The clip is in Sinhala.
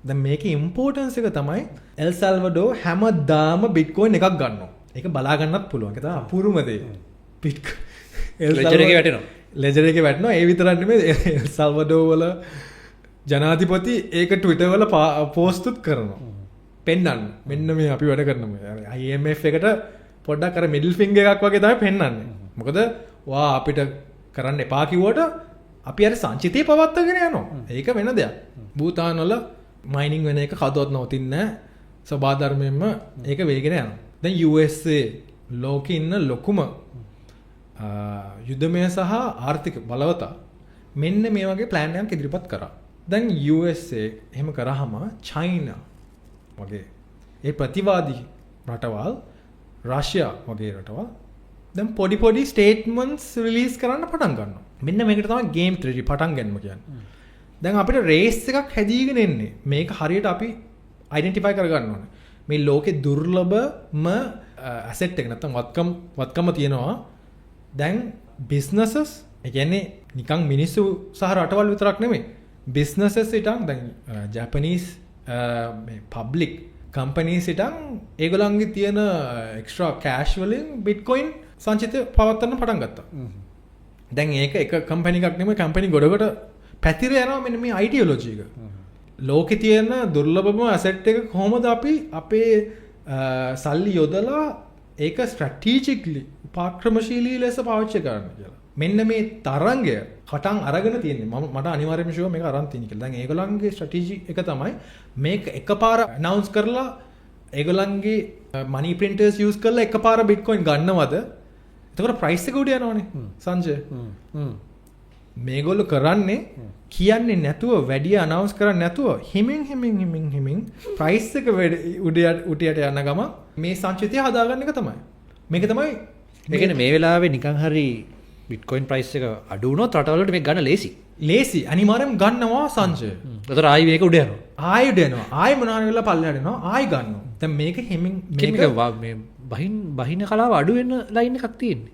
දැන් මේකේ ඉම්පෝටන්ස් එක තමයි එල් සල්වඩෝ හැමදාම බිට්කොයින් එකක් ගන්නවා. ඒක බලා ගන්නත් පුළුවන්. ඒක තමයි අපූර්වම දේ. ලෙජර් එකේ වැටෙනවා. ලෙජර් එකේ වැටෙනවා. ඒ විතරක් නෙමෙයි එල් සල්වඩෝ වල ජනාධිපති ඒක Twitter වල පෝස්ට්ුත් කරනවා. පෙන්නන්න. මෙන්න මේ අපි වැඩ කරන මේ IMF එකට පොඩ්ඩක් අර මිඩල් ෆින්ගර් එකක් වගේ තමයි පෙන්නන්නේ. මොකද වා අපිට කරන්න එපා කිව්වට අපි අර සංචිතය පවත්වාගෙන යනවා. ඒක වෙන දෙයක්. භූතාන් වල මයිනින් වෙන එක කවදාවත් නවතින්නේ නැහැ. සබාධර්මයෙන්ම ඒක වේගෙන යනවා. දැන් USA ලෝකේ ඉන්න ලොකුම යුද්ධමය සහ ආර්ථික බලවතා මෙන්න මේ වගේ ප්ලෑන් එකක් ඉදිරිපත් කරා. දැන් USA එහෙම කරාම චයිනා වගේ ඒ ප්‍රතිවාදී රටවල් රෂ්‍යා වගේ රටවල් දැන් පොඩි ස්ටේට්මන්ට්ස් රිලීස් කරන්න පටන් ගන්නවා. මෙන්න මේකට තමයි ගේම් ට්‍රෙඩි පටන් ගන්නම කියන්නේ. දැන් අපිට රේස් එකක් හැදීගෙන එන්නේ. මේක හරියට අපි අයිඩෙන්ටිෆයි කරගන්න ඕනේ. මේ ලෝකේ දුර්ලභම ඇසෙට් එක නැත්නම් වත්කම තියෙනවා. දැන් බිස්නසස් ඒ කියන්නේ නිකන් මිනිස්සු සහ රටවල් විතරක් නෙමෙයි. බිස්නසස් ඉතින් දැන් ජපනීස් මේ පබ්ලික් කම්පනීස් ඉතින් ඒගොල්ලන්ගේ තියෙන එක්ස්ට්‍රා කෑෂ් වලින් බිට්කොයින් සංචිතය පවත්වන්න පටන් ගත්තා. දැන් ඒක එක කම්පැනි එකක් නෙමෙයි කම්පැනි ගොඩකට පැතිර යනවා මෙන්න මේ අයිඩියොලොජි එක. ලෝකේ තියෙන දුර්ලභම ඇසෙට් එක කොහොමද අපි අපේ සල්ලි යොදලා ඒක ස්ට්‍රැටජිකලි උපක්‍රමශීලී ලෙස පාවිච්චි කරන්න කියලා. මෙන්න මේ තරංගය කටන් අරගෙන තියෙන්නේ. මට අනිවාර්යයෙන්ම ෂුවර් මේක අරන් තියෙන කියලා. දැන් ඒගොල්ලන්ගේ ස්ට්‍රැටජි එක තමයි මේක එකපාර අනවුන්ස් කරලා ඒගොල්ලන්ගේ මනි ප්‍රින්ටර්ස් යූස් කරලා එකපාර බිට්කොයින් ගන්නවද? එතකොට ප්‍රයිස් එක උඩ යනවනේ සංජය. මේගොල්ලෝ කරන්නේ කියන්නේ නැතුව වැඩි අනවුන්ස් කරන්නේ නැතුව හිමින් ප්‍රයිස් එක උඩට යන ගම මේ සංචිතය හදාගන්න එක තමයි. මේක තමයි ඒ කියන්නේ මේ වෙලාවේ නිකන් හරි බිට්කොයින් ප්‍රයිස් එක අඩු වුණොත් රටවලට මේක ගන්න ලේසි. ලේසි අනිවාර්යයෙන් ගන්නවා සංජය. ඒතර ආයි මේක උඩ යනවා. ආයි උඩ යනවා. ආයි මොනවා වෙලා පල්ලෙහාට යනවා. ආයි ගන්නවා. දැන් මේක හිමින් මේක මේ බහින කලාව අඩු වෙන ලයින් එකක් තියෙන්නේ.